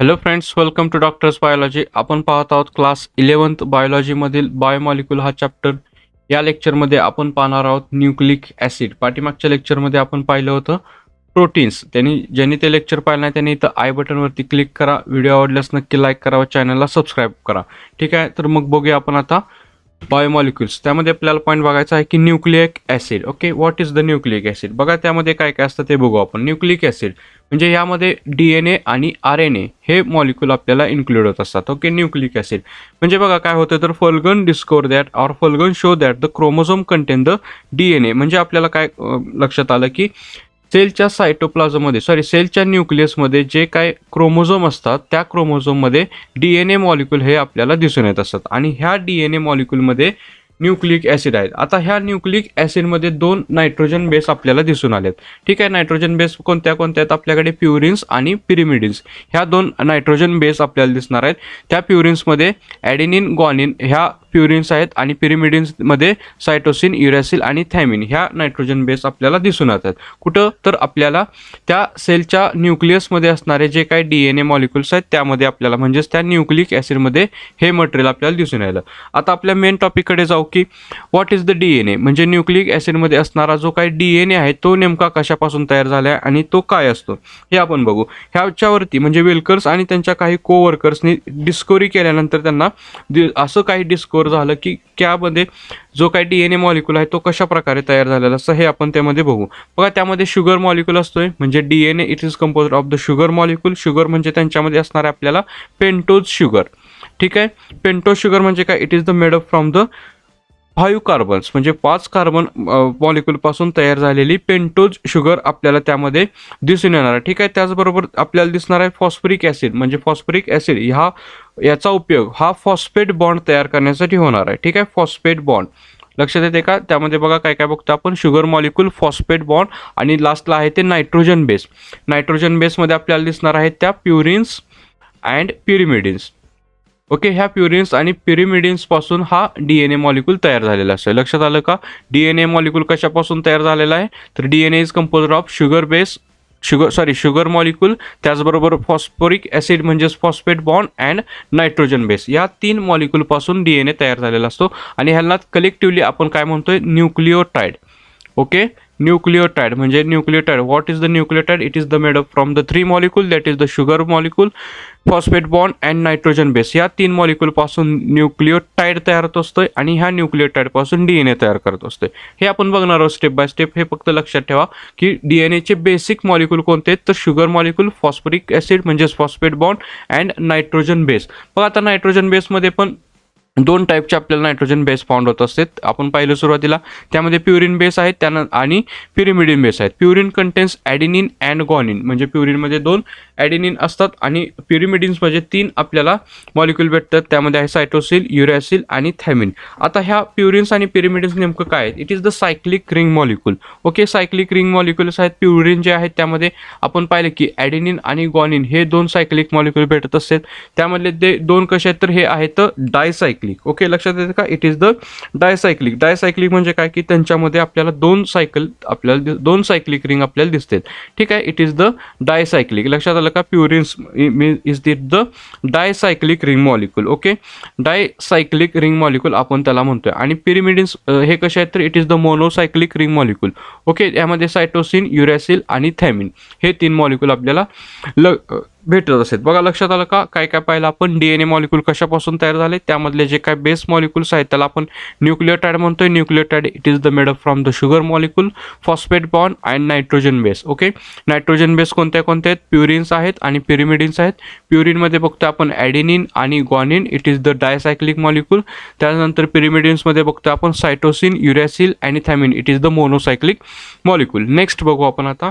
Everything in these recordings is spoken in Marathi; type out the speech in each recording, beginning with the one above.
Hello friends, welcome to doctors biology. आपण पाहत आहोत क्लास 11th बायोलॉजीमधील बायोमॉलिक्यूल हा चॅप्टर. या लेक्चरमध्ये आपण पाहणार आहोत न्यूक्लिक ॲसिड. पाठीमागच्या लेक्चरमध्ये आपण पाहिलं होतं प्रोटीन्स. ज्यांनी ते लेक्चर पाहिलं नाही त्यांनी इथं आय बटनवरती क्लिक करा. व्हिडिओ आवडल्यास नक्की लाईक करा व चॅनलला सबस्क्राईब करा. ठीक आहे, तर मग बघूया आपण आता बायोमॉलिक्युल्स. त्यामध्ये आपल्याला पॉईंट बघायचा आहे की nucleic acid. Okay, what is the nucleic acid. बघा त्यामध्ये काय काय असतं ते बघू आपण. न्यूक्लिक ॲसिड म्हणजे यामध्ये DNA आणि RNA हे मॉलिक्यूल आपल्याला इन्क्लूड होत असतात. ओके, न्यूक्लिक ॲसिड म्हणजे बघा काय होतं तर Feulgen discover that or Feulgen show that the chromosome contain the DNA. म्हणजे आपल्याला काय लक्षात आलं की सेलच्या सेलच्या न्यूक्लियसमध्ये जे काय क्रोमोझोम असतात त्या क्रोमोझोममध्ये DNA मॉलिक्यूल हे आपल्याला दिसून येत असतात आणि ह्या DNA मॉलिक्यूलमध्ये न्यूक्लिक ॲसिड आहेत. आता ह्या न्यूक्लिक ॲसिडमध्ये 2 नायट्रोजन बेस आपल्याला दिसून आलेत. ठीक आहे, नायट्रोजन बेस कोणत्या कोणत्या आहेत आपल्याकडे, प्युरिन्स आणि पिरिमिडिन्स. ह्या 2 नायट्रोजन बेस आपल्याला दिसणार आहेत. त्या प्युरिन्समध्ये ॲडेनिन ग्वानिन ह्या प्युरिन्स आहेत आणि पिरिमिडिन्समध्ये सायटोसिन, युरॅसिल आणि थायमिन ह्या नायट्रोजन बेस आपल्याला दिसून येतात. कुठं तर आपल्याला त्या सेलच्या न्यूक्लियसमध्ये असणारे जे काही DNA मॉलिक्युल्स आहेत त्यामध्ये आपल्याला म्हणजेच त्या न्यूक्लिक ॲसिडमध्ये हे मटेरियल आपल्याला दिसून यायला. आता आपल्या मेन टॉपिककडे जाऊ की व्हॉट इज द DNA. म्हणजे न्यूक्लिक ॲसिडमध्ये असणारा जो काही DNA आहे तो नेमका कशापासून तयार झाला आहे आणि तो काय असतो हे आपण बघू. ह्याच्यावरती म्हणजे विल्कर्स आणि त्यांच्या काही कोवर्कर्सनी डिस्कवरी केल्यानंतर त्यांना असं काही डिस्कवर झालं की त्यामध्ये जो काही DNA मॉलिक्यूल आहे तो कशा प्रकारे तयार झालेला असं हे आपण त्यामध्ये बघू. बघा त्यामध्ये शुगर मॉलिक्यूल असतोय. म्हणजे DNA it is compose of the sugar molecule. Sugar म्हणजे त्यांच्यामध्ये असणार आहे आपल्याला पेंटोज शुगर. ठीक आहे, पेंटोज शुगर म्हणजे काय, it is the made up from the 5 carbons म्हणजे 5 कार्बन मॉलिक्यूलपासून तयार झालेली पेंटोज शुगर आपल्याला त्यामध्ये दिसून येणार आहे. ठीक आहे, त्याचबरोबर आपल्याला दिसणार आहे फॉस्फरिक ॲसिड. म्हणजे फॉस्फरिक ॲसिड याचा उपयोग हा फॉस्फेट बॉन्ड तयार करण्यासाठी होणार आहे. ठीक आहे, फॉस्फेट बॉन्ड लक्षात येते का. त्यामध्ये बघा काय काय बघतो आपण, शुगर मॉलिक्यूल, फॉस्फेट बॉन्ड आणि लास्टला आहे ते नायट्रोजन बेस. नायट्रोजन बेसमध्ये आपल्याला दिसणार आहेत त्या प्युरिन्स अँड पिरिमिडिन्स. ओके, ह्या प्युरिन्स आणि पिरिमिडिन्स पासून हा DNA मॉलिक्यूल तयार झालेला असतो. लक्षात आलं का. DNA मॉलिक्यूल कशापासून तयार झालेला आहे तर DNA is compose of sugar molecule, त्याचबरोबर फॉस्फोरिक ॲसिड म्हणजेच phosphate bond and nitrogen base या 3 मॉलिक्यूलपासून DNA तयार झालेला असतो आणि ह्याला कलेक्टिव्हली आपण काय म्हणतोय, न्यूक्लिओटाइड. ओके, न्यूक्लिओटाइड म्हणजे nucleotide. What is the nucleotide, it is the made up from the 3 molecule that is the sugar molecule, phosphate bond and nitrogen base. या 3 मॉलिक्यूलपासून न्यूक्लिओटाइड तयार होत असतोय आणि ह्या न्यूक्लिओटाइडपासून DNA तयार करत असतोय. हे आपण बघणार आहोत स्टेप बाय स्टेप. हे फक्त लक्षात ठेवा की DNAचे बेसिक मॉलिक्यूल कोणते आहेत तर शुगर मॉलिक्यूल, फॉस्फरिक ॲसिड म्हणजेच phosphate bond and nitrogen base. बघा आता नायट्रोजन बेसमध्ये पण 2 टाईपचे आपल्याला नायट्रोजन बेस फाउंड होत असतात. आपण पाहिलं सुरुवातीला त्यामध्ये प्युरिन बेस आहेत आणि पिरिमिडिन बेस आहेत. प्युरिन कंटेन्स ॲडेनिन अँड ग्वानिन म्हणजे प्युरिनमध्ये 2 ॲडेनिन असतात आणि पिरिमिडिन्समध्ये 3 आपल्याला मॉलिक्यूल भेटतात. त्यामध्ये आहे सायटोसिल, युरॅसिल आणि थायमिन. आता ह्या प्युरिन्स आणि पिरिमिडिन्स नेमकं काय आहेत, it is the cyclic ring molecule. Okay, cyclic ring molecules आहेत. प्युरिन जे आहेत त्यामध्ये आपण पाहिलं की ॲडेनिन आणि ग्वानिन हे 2 सायक्लिक मॉलिक्यूल भेटत असतात. त्यामधले ते 2 कसे आहेत तर हे आहेत डायसायक्लिक. ओके, लक्षात येते का, इट इज द डायसायक्लिक. डायसायक्लिक म्हणजे काय की त्यांच्यामध्ये आपल्याला 2 सायक्लिक रिंग आपल्याला दिसतात. ठीक आहे, इट इज द डायसायक्लिक. लक्षात आलं का, purines is the dicyclic ring molecule. Okay, dicyclic ring molecule आपण त्याला म्हणतोय. आणि पिरिमिडिन्स हे कसे आहेत तर it is the monocyclic ring molecule. Okay, यामध्ये सायटोसिन, युरॅसिल आणि थायमिन हे 3 मॉलिक्यूल आपल्याला भेटत असतात. बघा लक्षात आलं का, काय काय पाहिलं आपण, DNA मॉलिक्यूल कशापासून तयार झाले, त्यामधले जे काय बेस मॉलिक्यूल्स आहेत त्याला आपण न्यूक्लिओटाइड म्हणतोय. Nucleotide it is the made up from the sugar molecule, phosphate bond and nitrogen base. Okay, nitrogen base कोणत्या कोणत्या आहेत, प्युरिन्स आहेत आणि पिरिमिडिन्स आहेत. प्युरिनमध्ये बघतो आपण ॲडेनिन आणि guanine, it is the dicyclic molecule. त्यानंतर पिरिमिडिन्समध्ये बघतो आपण सायटोसिन, युरॅसिल आणि thymine, it is the monocyclic molecule. Next बघू आपण आता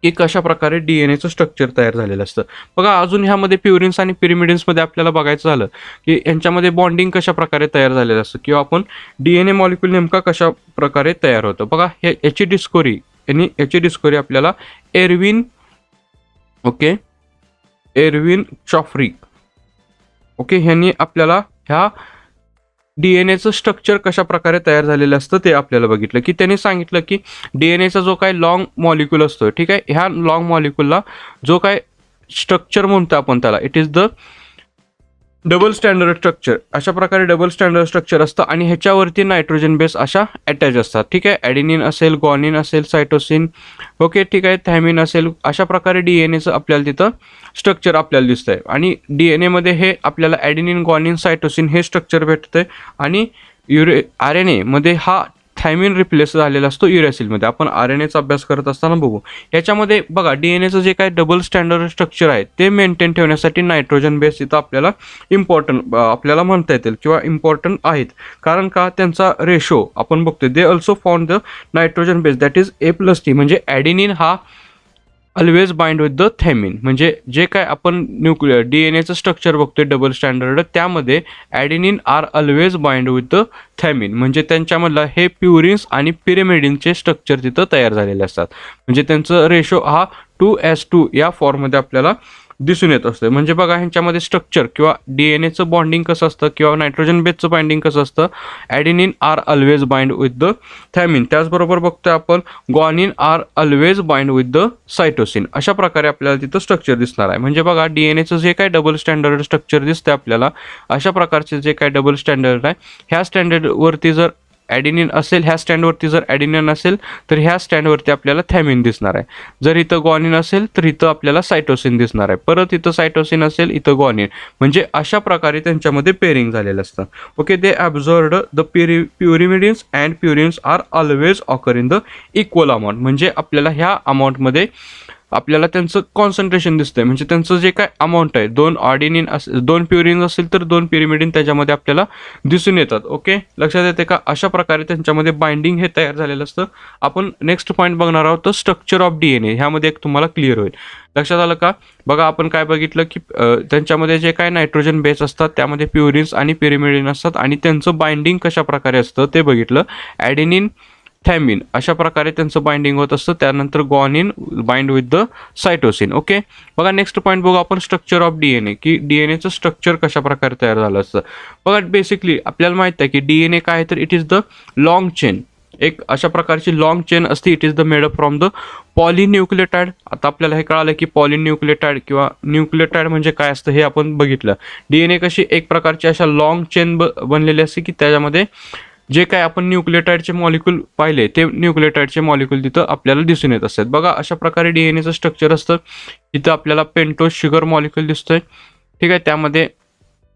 की कशा प्रकारे DNAचं स्ट्रक्चर तयार झालेलं असतं. बघा अजून ह्यामध्ये प्युरिन्स आणि पिरिमिडिन्समध्ये आपल्याला बघायचं झालं की यांच्यामध्ये बॉन्डिंग कशा प्रकारे तयार झालेलं असतं किंवा आपण DNA मॉलिक्यूल नेमका कशा प्रकारे तयार होतं. बघा याची डिस्कवरी आपल्याला एरविन चॉफ्री ह्यांनी आपल्याला ह्या DNAचं स्ट्रक्चर कशा प्रकारे तयार झालेलं असतं ते आपल्याला बघितलं की त्यांनी सांगितलं की DNAचा जो काही लॉंग मॉलिक्यूल असतो, ठीक आहे, ह्या लॉंग मॉलिक्यूलला जो काय स्ट्रक्चर म्हणतो आपण त्याला, it is the double standard structure. अशा प्रकारे डबल स्टँडर्ड स्ट्रक्चर असतं आणि ह्याच्यावरती नायट्रोजन बेस अशा अटॅच असतात. ठीक आहे, ॲडेनिन असेल, ग्वानिन असेल, सायटोसिन, ओके ठीक आहे, थायमिन असेल. अशा प्रकारे DNA आपल्याला तिथं स्ट्रक्चर आपल्याला दिसतंय आणि DNA हे आपल्याला ॲडेनिन, ग्वानिन, सायटोसिन हे स्ट्रक्चर भेटतंय आणि RNA मध्ये हा थायमिन रिप्लेस झालेला असतो युरॅसिलमध्ये. आपण RNAचा अभ्यास करत असताना बघू. याच्यामध्ये बघा DNAचं जे काय डबल स्टँडर्ड स्ट्रक्चर आहे ते मेंटेन ठेवण्यासाठी नायट्रोजन बेस इथं आपल्याला इम्पॉर्टंट आपल्याला म्हणता येतील किंवा इम्पॉर्टंट आहेत. कारण का त्यांचा रेशो आपण बघतोय. They also found the nitrogen base that is A+T. म्हणजे ॲडेनिन हा always bind with the thymine. म्हणजे जे काय आपण DNAचं स्ट्रक्चर बघतोय डबल स्टँडर्ड, त्यामध्ये adenine are always bind with the thymine. म्हणजे त्यांच्यामधला हे प्युरिन्स आणि पिरिमिडिनचे स्ट्रक्चर तिथं तयार झालेले असतात. म्हणजे त्यांचं रेशो हा 2:2 या फॉर्ममध्ये आपल्याला दिसून येत असतं. म्हणजे बघा ह्यांच्यामध्ये स्ट्रक्चर किंवा DNAचं बॉन्डिंग कसं असतं किंवा नायट्रोजन बेसचं बाइंडिंग कसं असतं. Adenine are always bind with the thymine. त्याचबरोबर बघतोय आपण guanine are always bind with the cytosine. अशा प्रकारे आपल्याला तिथं स्ट्रक्चर दिसणार आहे. म्हणजे बघा DNAचं जे काय डबल स्टँडर्ड स्ट्रक्चर दिसतं आपल्याला, अशा प्रकारचे जे काय डबल स्टँडर्ड आहे, ह्या स्टँडर्डवरती जर ॲडेनिन असेल, ह्या स्टँडवरती जर ॲडेनिन असेल तर ह्या स्टँडवरती आपल्याला थायमिन दिसणार आहे. जर इथं ग्वानिन असेल तर इथं आपल्याला सायटोसिन दिसणार आहे. परत इथं सायटोसिन असेल, इथं ग्वानिन. म्हणजे अशा प्रकारे त्यांच्यामध्ये पेरिंग झालेलं असतं. Okay, they observed the pyrimidines and purines are always occur in the equal amount. म्हणजे आपल्याला ह्या अमाऊंटमध्ये आपल्याला त्यांचं कॉन्सन्ट्रेशन दिसतंय. म्हणजे त्यांचं जे काय अमाऊंट आहे, 2 ॲडेनिन असेल, 2 प्युरिन असेल तर 2 पिरिमिडिन त्याच्यामध्ये आपल्याला दिसून येतात. ओके, लक्षात येते का? अशा प्रकारे त्यांच्यामध्ये बाइंडिंग हे तयार झालेलं असतं. आपण नेक्स्ट पॉईंट बघणार आहोत, तर स्ट्रक्चर ऑफ DNA. ह्यामध्ये एक तुम्हाला क्लिअर होईल. लक्षात आलं का? बघा आपण काय बघितलं की त्यांच्यामध्ये जे काय नायट्रोजन बेस असतात त्यामध्ये प्युरिन्स आणि पिरिमिडिन असतात आणि त्यांचं बाइंडिंग कशा प्रकारे असतं ते बघितलं. ॲडेनिन, थायमिन अशा प्रकारे त्यांचं बाइंडिंग होत असतं. त्यानंतर guanine bind with the cytosine. Okay, बघा नेक्स्ट पॉईंट बघू आपण, स्ट्रक्चर ऑफ DNA, की DNAचं स्ट्रक्चर कशा प्रकारे तयार झालं असतं. बघा बेसिकली आपल्याला माहित आहे की DNA काय आहे, तर it is the long chain. एक अशा प्रकारची लॉंग चेन असते. It is the made up from the polynucleotide. आता आपल्याला हे कळालं की पॉलिन्यूक्लियोटाइड किंवा न्यूक्लियोटाइड म्हणजे काय असतं हे आपण बघितलं. DNA कशी एक प्रकारची अशा लॉंग चेन बनलेली असते की त्याच्यामध्ये जे काय आपण न्यूक्लियोटाइडचे मॉलिक्यूल पाहिले ते न्यूक्लियोटाइडचे मॉलिक्यूल तिथं आपल्याला दिसून येत असतात. बघा अशा प्रकारे DNAचं स्ट्रक्चर असतं. इथं आपल्याला पेंटोज शुगर मॉलिक्यूल दिसतोय. ठीक आहे, त्यामध्ये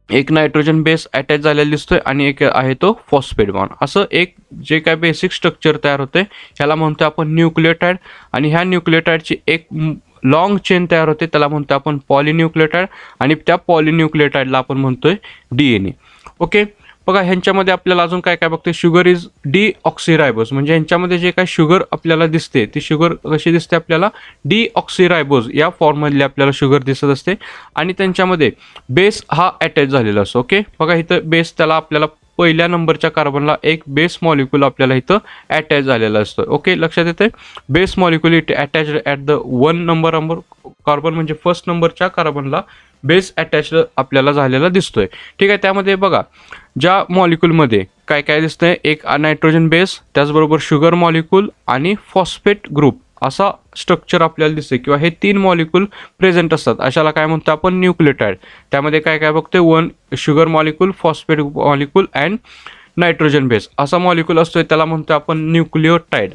एक नायट्रोजन बेस अटॅच झालेला दिसतोय आणि एक आहे तो फॉस्फेट बॉन्ड. असं एक जे काय बेसिक स्ट्रक्चर तयार होते ह्याला म्हणतो आपण न्यूक्लियोटाइड. आणि ह्या न्यूक्लियोटाइडची एक लॉंग चेन तयार होते त्याला म्हणतो आपण पॉलिन्यूक्लियोटाइड आणि त्या पॉलिन्यूक्लियोटाइडला आपण म्हणतोय DNA. ओके, बघा ह्यांच्यामध्ये आपल्याला अजून काय काय बघतोय, शुगर इज डीऑक्सिरायबोज. म्हणजे ह्यांच्यामध्ये जे काय शुगर आपल्याला दिसते ती शुगर कशी दिसते आपल्याला, डीऑक्सिरायबोज या फॉर्ममधली आपल्याला शुगर दिसत असते आणि त्यांच्यामध्ये बेस हा अटॅच झालेला असतो. ओके, बघा इथं बेस त्याला आपल्याला पहिल्या नंबरच्या कार्बनला एक बेस मॉलिक्यूल आपल्याला इथं अटॅच झालेला असतो. ओके, लक्षात येते, base molecule it attach at the 1 number carbon. म्हणजे फर्स्ट नंबरच्या कार्बनला बेस अटॅच आपल्याला झालेला दिसतोय. ठीक आहे, त्यामध्ये बघा ज्या मॉलिक्यूलमध्ये काय काय दिसतंय, एक नायट्रोजन बेस, त्याचबरोबर शुगर मॉलिक्यूल आणि फॉस्फेट ग्रुप असा स्ट्रक्चर आपल्याला दिसते किंवा हे 3 मॉलिक्यूल प्रेझेंट असतात. अशाला काय म्हणतो आपण, न्यूक्लियोटाइड. त्यामध्ये काय काय बघतोय, 1 sugar molecule, phosphate molecule and nitrogen base असा मॉलिक्यूल असतोय त्याला म्हणतो आपण nucleotide.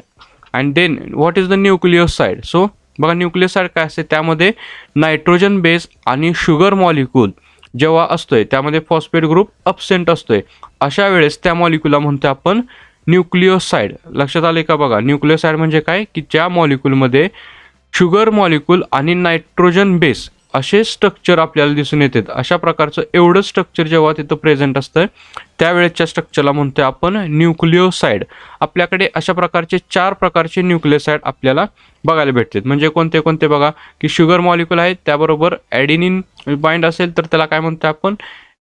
And then what is the nucleoside. So बघा न्यूक्लियोसाइड काय असते, त्यामध्ये नायट्रोजन बेस आणि शुगर मॉलिक्यूल जेव्हा असतोय त्यामध्ये फॉस्फेट ग्रुप अब्सेंट असतोय, अशा वेळेस त्या मॉलिक्यूलला म्हणतो आपण न्यूक्लियोसाइड. लक्षात आले का? बघा न्यूक्लियोसाइड म्हणजे काय, की ज्या मॉलिक्यूलमध्ये शुगर मॉलिक्यूल आणि नायट्रोजन बेस असे स्ट्रक्चर आपल्याला दिसून येतात. अशा प्रकारचं एवढं स्ट्रक्चर जेव्हा तिथं प्रेझेंट असतं त्यावेळेसच्या स्ट्रक्चरला म्हणतोय आपण न्यूक्लियोसाइड. आपल्याकडे अशा प्रकारचे 4 प्रकारचे न्यूक्लियोसाइड आपल्याला बघायला भेटतात. म्हणजे कोणते कोणते बघा, की शुगर मॉलिक्यूल आहे त्याबरोबर ॲडेनिन बाइंड असेल तर त्याला काय म्हणतो आपण,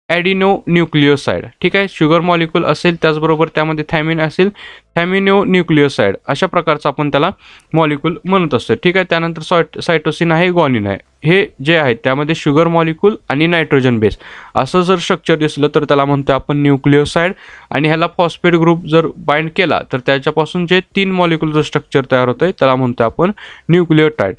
ॲडिनो न्यूक्लियोसाइड. ठीक आहे, शुगर मॉलिक्यूल असेल त्याचबरोबर त्यामध्ये थायमिन असेल, थायमिनो न्यूक्लियोसाइड अशा प्रकारचं आपण त्याला मॉलिक्यूल म्हणत असतो. ठीक आहे, त्यानंतर सायटोसिन आहे, ग्वानिन आहे. हे जे आहेत त्यामध्ये शुगर मॉलिक्यूल आणि नायट्रोजन बेस असं जर स्ट्रक्चर दिसलं तर त्याला म्हणतो आपण न्यूक्लियोसाइड. आणि ह्याला फॉस्फेट ग्रुप जर बाइंड केला तर त्याच्यापासून जे 3 मॉलिक्यूलचं स्ट्रक्चर तयार होतं त्याला म्हणतो आपण न्यूक्लियोटाइड.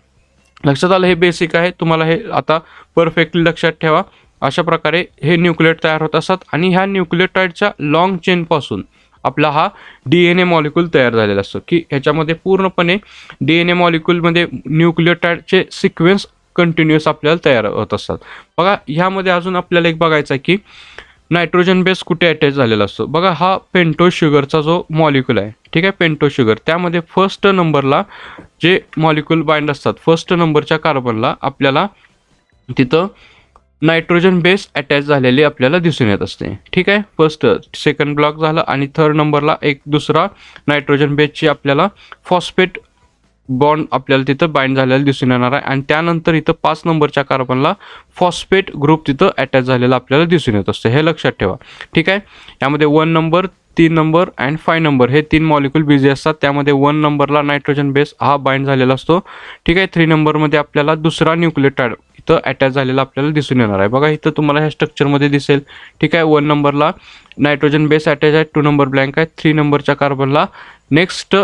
लक्षात आलं, हे बेसिक आहे. तुम्हाला हे आता परफेक्टली लक्षात ठेवा. अशा प्रकारे हे न्यूक्लियोटाइड तयार होत असतात आणि ह्या न्यूक्लियोटाइडच्या लॉंग चेनपासून आपला हा DNA मॉलिक्यूल तयार झालेला असतो, की ह्याच्यामध्ये पूर्णपणे DNA मॉलिक्यूलमध्ये न्यूक्लियोटाइडचे सिक्वेन्स कंटिन्युअस आपल्याला तयार होत असतात. बघा ह्यामध्ये अजून आपल्याला एक बघायचं आहे की नायट्रोजन बेस कुठे अटॅच झालेला असतो. बघा हा पेंटोज शुगरचा जो मॉलिक्यूल आहे, ठीक आहे, पेंटोज शुगर, त्यामध्ये फर्स्ट नंबरला जे मॉलिक्यूल बाइंड असतात, फर्स्ट नंबरच्या कार्बनला आपल्याला तिथं नायट्रोजन बेस अटॅच झालेली आपल्याला दिसून येत असते. ठीक आहे, फर्स्ट सेकंड ब्लॉक झालं आणि थर्ड नंबरला एक दुसरा नायट्रोजन बेसची आपल्याला फॉस्फेट बॉन्ड आपल्याला तिथं बाइंड झालेला दिसून येणार आहे आणि त्यानंतर इथं 5 नंबरच्या कार्बनला फॉस्फेट ग्रुप तिथं अटॅच झालेला आपल्याला दिसून येत असतं. हे लक्षात ठेवा. ठीक आहे, यामध्ये 1 नंबर, 3 नंबर अँड 5 नंबर हे 3 मॉलिक्यूल बिझी असतात. त्यामध्ये 1 नंबरला नायट्रोजन बेस हा बाइंड झालेला असतो. ठीक आहे, 3 नंबरमध्ये आपल्याला दुसरा न्यूक्लियोटाइड इथं अटॅच झालेला आपल्याला दिसून येणार आहे. बघा इथं तुम्हाला ह्या स्ट्रक्चरमध्ये दिसेल. ठीक आहे, 1 नंबरला नायट्रोजन बेस अटॅच आहे, 2 नंबर ब्लँक आहे, 3 नंबरच्या कार्बनला नेक्स्ट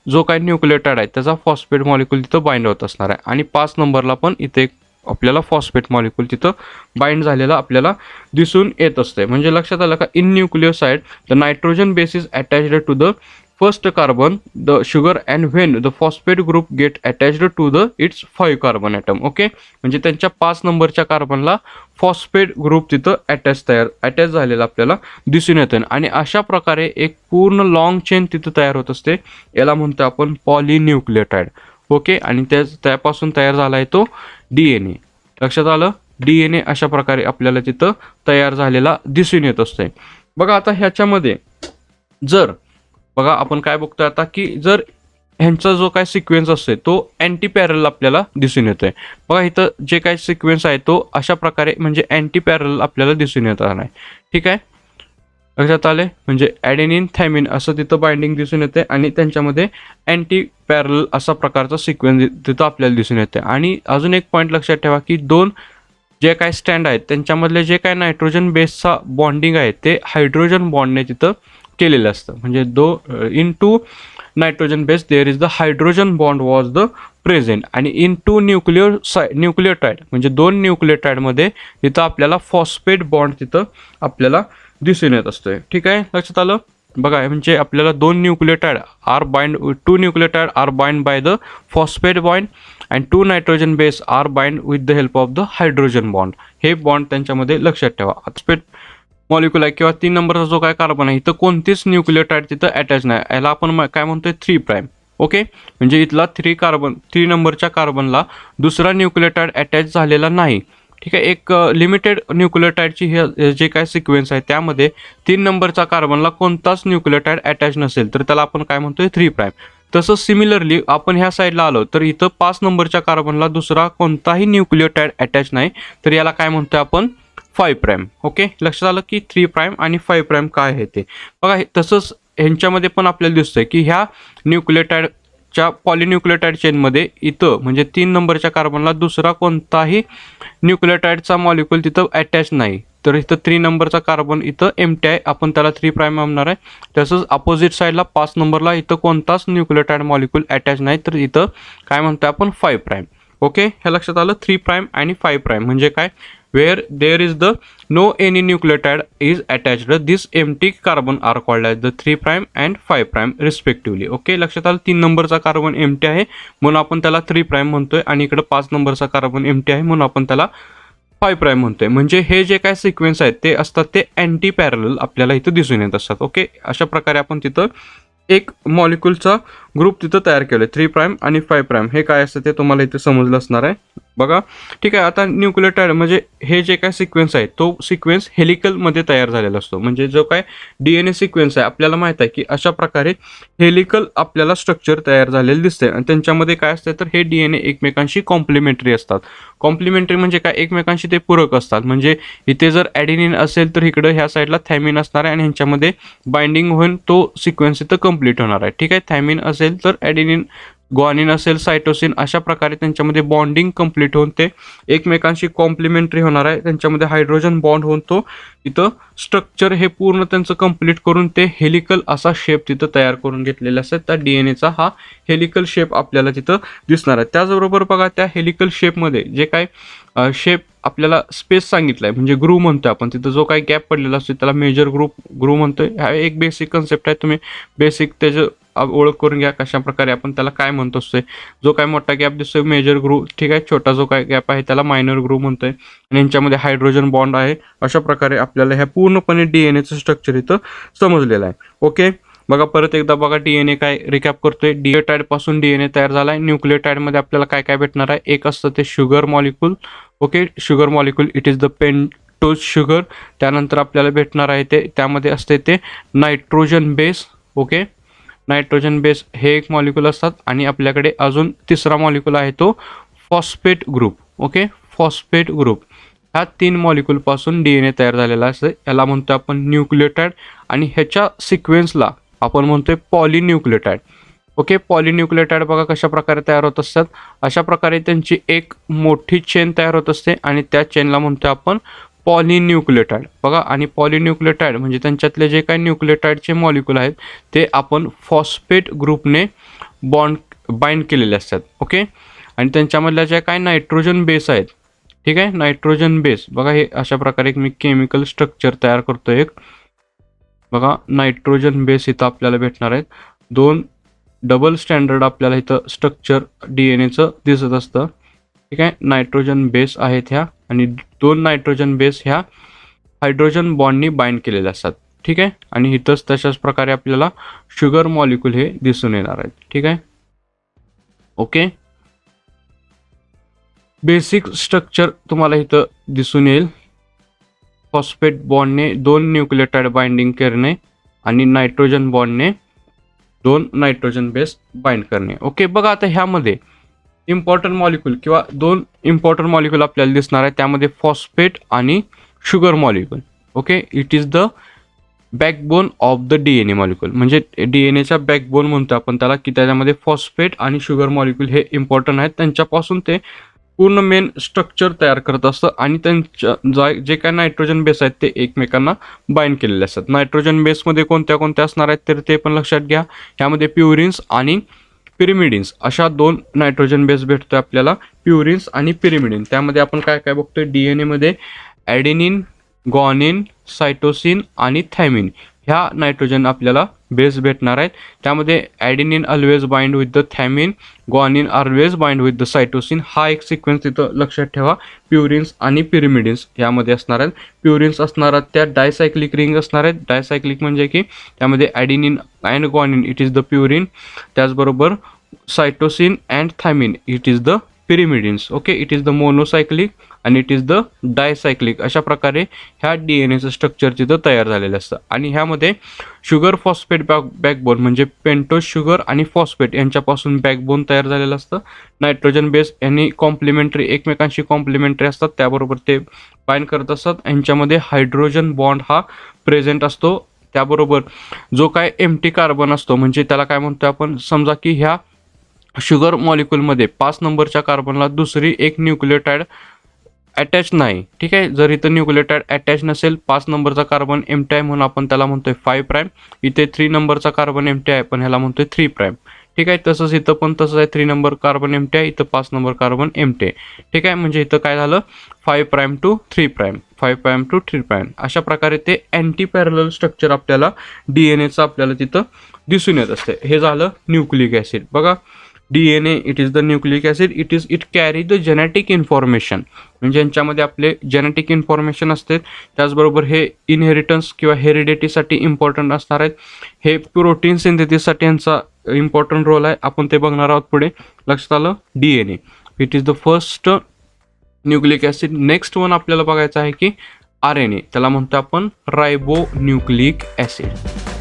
जो काही न्यूक्लियोटाइड आहे त्याचा फॉस्फेट मॉलिक्यूल तिथं बाइंड होत असणार आहे आणि 5 नंबरला पण इथे आपल्याला फॉस्फेट मॉलिक्यूल तिथं बाइंड झालेला आपल्याला दिसून येत असते. म्हणजे लक्षात आलं का, in nucleoside the nitrogen base is attached to the first carbon the sugar and when the phosphate group get attached to the its 5 carbon atom. Okay, म्हणजे त्यांच्या 5 नंबरच्या कार्बनला फॉस्फेट ग्रुप तिथं अटॅच झालेला आपल्याला दिसून येतं आणि अशा प्रकारे एक पूर्ण लॉंग चेन तिथं तयार होत असते. याला म्हणतो आपण पॉलिन्यूक्लियोटाइड. ओके, आणि त्यापासून तयार झाला आहे तो DNA. लक्षात आलं, DNA अशा प्रकारे आपल्याला तिथं तयार झालेला दिसून येत असते. बघा आता ह्याच्यामध्ये जर बघा आपण काय बघतोय आता की जर ह्यांचा जो काय सिक्वेन्स असतो तो अँटी पॅरल आपल्याला दिसून येतोय. बघा इथं जे काय सिक्वेन्स आहे तो अशा प्रकारे म्हणजे अँटी पॅरल आपल्याला दिसून येणार आहे. ठीक आहे, लक्षात आले, म्हणजे ॲडेनिन थायमिन असं तिथं बाइंडिंग दिसून येते आणि त्यांच्यामध्ये अँटी पॅरल असा प्रकारचा सिक्वेन्स तिथं आपल्याला दिसून येते. आणि अजून एक पॉईंट लक्षात ठेवा की दोन जे काय स्टँड आहेत त्यांच्यामधले जे काय नायट्रोजन बेसचा बॉन्डिंग आहे ते हायड्रोजन बॉन्डने तिथं केलेलं असतं. म्हणजे in two nitrogen base there is the hydrogen bond was the present आणि इन टू न्यूक्लियोटाइड म्हणजे 2 न्यूक्लियोटाइडमध्ये तिथं आपल्याला फॉस्फेट बॉन्ड तिथं आपल्याला दिसून येत असतोय. ठीक आहे, लक्षात आलं. बघा म्हणजे आपल्याला 2 nucleotide are bind 2 nucleotide are bind by the phosphate bond and 2 nitrogen base are bind with the help of the hydrogen bond. हे बॉन्ड त्यांच्यामध्ये लक्षात ठेवा. फॉस्फेट मॉलिक्यूल आहे किंवा 3 नंबरचा जो काय कार्बन आहे इथं कोणतीच न्यूक्लियोटाइड तिथं अटॅच नाही. याला आपण काय म्हणतोय 3 प्राईम. ओके, म्हणजे इथला 3 नंबरच्या कार्बनला दुसरा न्यूक्लियोटाइड अटॅच झालेला नाही. ठीक आहे, एक लिमिटेड न्यूक्लियोटाइडची हे जे काय सिक्वेन्स आहे त्यामध्ये 3 नंबरचा कार्बनला कोणताच न्यूक्लियोटाइड अटॅच नसेल तर त्याला आपण काय म्हणतोय 3 प्राईम. तसंच सिमिलरली आपण ह्या साईडला आलो तर इथं 5 नंबरच्या कार्बनला दुसरा कोणताही न्यूक्लियोटाइड अटॅच नाही तर याला काय म्हणतोय आपण 5 प्राईम. ओके, लक्षात आलं की 3 प्राईम आणि 5 प्राईम काय आहे ते. बघा तसंच ह्यांच्यामध्ये पण आपल्याला दिसतंय की ह्या न्यूक्लियोटाइडच्या पॉलिन्यूक्लियोटाइड चेनमध्ये इथं म्हणजे 3 नंबरच्या कार्बनला दुसरा कोणताही न्यूक्लियोटाइडचा मॉलिक्यूल तिथं अटॅच नाही. तर इथं 3 नंबरचा कार्बन इथं एम्प्टी आहे, आपण त्याला 3 प्राईम म्हणणार आहे. तसंच अपोजिट साईडला 5 नंबरला इथं कोणताच न्यूक्लियोटाइड मॉलिक्यूल अटॅच नाही तर इथं काय म्हणतोय आपण 5 प्राईम. ओके, हे लक्षात आलं. 3 प्राईम आणि 5 प्राईम म्हणजे काय, where there is the no any nucleotide is attached, this empty carbon are called as the 3 prime and 5 prime respectively. Okay, लक्षात आलं. 3 नंबरचा कार्बन एम्प्टी आहे म्हणून आपण त्याला 3 प्राईम म्हणतोय आणि इकडे 5 नंबरचा कार्बन एम्प्टी आहे म्हणून आपण त्याला 5 प्राईम म्हणतोय. म्हणजे हे जे काय सिक्वेन्स आहेत ते असतात ते अँटी पॅरल आपल्याला इथं दिसून येत असतात. ओके, अशा प्रकारे आपण तिथं एक मॉलिक्यूलचा ग्रुप तिथं तयार केलं. 3 प्राईम आणि 5 प्राईम हे काय असतं ते तुम्हाला इथे समजलं असणार आहे. बघा, ठीक आहे. आता न्यूक्लियोटाइड म्हणजे हे जे काय सिक्वेन्स आहे तो सिक्वेन्स हेलिकलमध्ये तयार झालेला असतो. म्हणजे जो काय DNA सिक्वेन्स आहे आपल्याला माहित आहे की अशा प्रकारे हेलिकल आपल्याला स्ट्रक्चर तयार झालेलं दिसते आणि त्यांच्यामध्ये काय असते तर हे DNA एकमेकांशी कॉम्प्लिमेंटरी असतात. कॉम्प्लिमेंटरी म्हणजे काय, एकमेकांशी ते पूरक असतात. म्हणजे इथे जर ॲडेनिन असेल तर इकडे ह्या साईडला थायमिन असणार आहे आणि ह्यांच्यामध्ये बाइंडिंग होऊन तो सिक्वेन्स इथं कंप्लीट होणार आहे. ठीक आहे, थायमिन असेल तर ॲडेनिन ग्वानिन असेल, सायटोसिन, अशा प्रकारे त्यांच्यामध्ये बॉन्डिंग कंप्लीट होऊन ते एकमेकांशी कॉम्प्लिमेंटरी होणार आहे. त्यांच्यामध्ये हायड्रोजन बॉन्ड होऊन तो तिथं स्ट्रक्चर हे पूर्ण त्यांचं कंप्लीट करून ते हेलिकल असा शेप तिथं तयार करून घेतलेला असतात. त्या डीएनएचा हा हेलिकल शेप आपल्याला तिथं दिसणार आहे. त्याचबरोबर बघा त्या हेलिकल शेपमध्ये जे काय शेप आपल्याला स्पेस सांगितलाय म्हणजे ग्रू म्हणतोय आपण, तिथं जो काही गॅप पडलेला असतो त्याला मेजर ग्रू म्हणतोय. हा एक बेसिक कन्सेप्ट आहे, तुम्ही बेसिक त्याचं ओळख करून घ्या कशा प्रकारे आपण त्याला काय म्हणतो असतोय. जो काय मोठा गॅप दिसतोय मेजर ग्रू, ठीक आहे. छोटा जो काय गॅप आहे त्याला मायनर ग्रू म्हणतोय आणि यांच्यामध्ये हायड्रोजन बॉन्ड आहे. अशा प्रकारे आपल्याला ह्या पूर्णपणे डीएनएचं स्ट्रक्चर इथं समजलेलं आहे. ओके, बघा परत एकदा बघा डीएनए काय रिकॅप करतोय. न्यूक्लियोटाइड पासून डीएनए तयार झालाय. न्यूक्लियोटाइड मध्ये आपल्याला काय काय भेटणार आहे. एक असतं ते sugar molecule. Okay, sugar molecule it is the pentose sugar. त्यानंतर आपल्याला भेटणार आहे ते त्यामध्ये असते ते nitrogen base. Okay, nitrogen base हे एक मॉलिक्यूल असतात आणि आपल्याकडे अजून तिसरा मॉलिक्यूल आहे तो phosphate group. Okay, phosphate group. ह्या 3 मॉलिक्यूलपासून डीएनए तयार झालेला असते. याला म्हणतो आपण न्यूक्लियोटाइड आणि ह्याच्या सिक्वेन्सला आपण म्हणतोय पॉलिन्यूक्लियोटाइड. ओके, पॉलिन्यूक्लियोटाइड बघा कशा प्रकारे तयार होत असतात. अशा प्रकारे त्यांची एक मोठी चेन तयार होत असते आणि त्या चेनला म्हणतोय आपण पॉलिन्यूक्लियोटाइड. बघा, आणि पॉलिन्यूक्लियोटाइड म्हणजे त्यांच्यातले जे काही न्यूक्लियोटाइडचे मॉलिक्यूल आहेत ते आपण फॉस्फेट ग्रुपने बाइंड केलेले असतात. ओके, आणि त्यांच्यामधल्या ज्या काही नायट्रोजन बेस आहेत, ठीक आहे, नायट्रोजन बेस बघा हे अशा प्रकारे एक मी केमिकल स्ट्रक्चर तयार करतोय. एक बघा नायट्रोजन बेस इथं आपल्याला भेटणार आहेत. 2 डबल स्टँडर्ड आपल्याला इथं स्ट्रक्चर डीएनएचं दिसत असतं. ठीक आहे, नायट्रोजन बेस आहेत ह्या आणि 2 नायट्रोजन बेस ह्या हायड्रोजन बॉन्डनी बाइंड केलेले असतात. ठीक आहे, आणि इथंच तशाच प्रकारे आपल्याला शुगर मॉलिक्यूल हे दिसून येणार आहेत. ठीक आहे, ओके. बेसिक स्ट्रक्चर तुम्हाला इथं दिसून येईल. फॉस्फेट बॉन्डने 2 न्यूक्लियोटाइड बाइंडिंग करणे आणि नायट्रोजन बॉन्डने 2 नायट्रोजन बेस बाइंड करणे. ओके, बघा आता ह्यामध्ये इम्पॉर्टंट मॉलिक्यूल किंवा 2 इम्पॉर्टंट मॉलिक्यूल आपल्याला दिसणार आहे. त्यामध्ये फॉस्फेट आणि sugar molecule. Okay, it is the backbone of the DNA molecule. म्हणजे डीएनएचा बॅकबोन म्हणतो आपण त्याला, की त्याच्यामध्ये फॉस्फेट आणि शुगर मॉलिक्यूल हे इम्पॉर्टंट आहेत. त्यांच्यापासून ते पूर्ण मेन स्ट्रक्चर तयार करत असतं आणि त्यांच्या जे काय नायट्रोजन बेस आहेत ते एकमेकांना बाइंड केलेले असतात. नायट्रोजन बेसमध्ये कोणत्या कोणत्या असणार आहेत तर ते पण लक्षात घ्या. ह्यामध्ये प्युरिन्स आणि पिरिमिडिन्स अशा 2 नायट्रोजन बेस भेटतोय आपल्याला, प्युरिन्स आणि पिरिमिडिन. त्यामध्ये आपण काय काय बघतोय डीएनए मध्ये ॲडेनिन, ग्वानिन, सायटोसिन आणि थायमिन ह्या नायट्रोजन आपल्याला बेस भेटणार आहेत. त्यामध्ये adenine always bind with the thymine, guanine always bind with the cytosine. हा एक सिक्वेन्स तिथं लक्षात ठेवा. प्युरिन्स आणि पिरिमिडिन्स यामध्ये असणार आहेत. प्युरिन्स असणार आहेत त्या डायसायक्लिक रिंग असणार आहेत. डायसायक्लिक म्हणजे की त्यामध्ये adenine and guanine it is the purine. त्याचबरोबर cytosine and thymine it is the pyrimidines. Okay, it is the monocyclic आणि इट इज द डायसायक्लिक. अशा प्रकारे ह्या डीएनएचं स्ट्रक्चर तिथं तयार झालेलं असतं. आणि ह्यामध्ये शुगर फॉस्फेट बॅकबोन म्हणजे पेंटोज शुगर आणि फॉस्फेट यांच्यापासून बॅकबोन तयार झालेलं असतं. नायट्रोजन बेस यांनी कॉम्प्लिमेंटरी एकमेकांशी कॉम्प्लिमेंटरी असतात, त्याबरोबर ते बाइंड करत असतात. यांच्यामध्ये हायड्रोजन बॉन्ड हा प्रेझेंट असतो. त्याबरोबर जो काय एम्प्टी कार्बन असतो म्हणजे त्याला काय म्हणतो आपण, समजा की ह्या शुगर मॉलिक्यूलमध्ये 5 नंबरच्या कार्बनला दुसरी एक न्यूक्लियोटाइड अटॅच नाही. ठीक आहे, जर इथं न्यूक्लियोटाइड अटॅच नसेल, 5 नंबरचा कार्बन एम्प्टी आहे म्हणून आपण त्याला म्हणतोय 5 प्राईम. इथे 3 नंबरचा कार्बन एम्प्टी आहे पण ह्याला म्हणतोय 3 प्राईम. ठीक आहे, तसंच इथं पण तसंच आहे. 3 नंबर कार्बन एम्प्टी आहे, इथं 5 नंबर कार्बन एम्प्टी आहे. ठीक आहे, म्हणजे इथं काय झालं 5 prime to 3 prime, 5 prime to 3 prime. अशा प्रकारे ते अँटी पॅरलल स्ट्रक्चर आपल्याला डीएनएचं आपल्याला तिथं दिसून येत असते. हे झालं न्यूक्लिक ॲसिड. बघा DNA it is the nucleic acid. It carry the genetic information म्हणजे यांच्यामध्ये आपले जेनेटिक इन्फॉर्मेशन असते. त्याचबरोबर हे इनहेरिटन्स किंवा हेरिडिटीसाठी इम्पॉर्टंट असणार आहेत. हे प्रोटीन सिंथेसिससाठी यांचा इम्पॉर्टंट रोल आहे. आपण ते बघणार आहोत पुढे. लक्षात आलं, DNA it is the first nucleic acid. Next one आपल्याला बघायचं आहे की RNA, त्याला म्हणतो आपण रायबो न्यूक्लिक ॲसिड.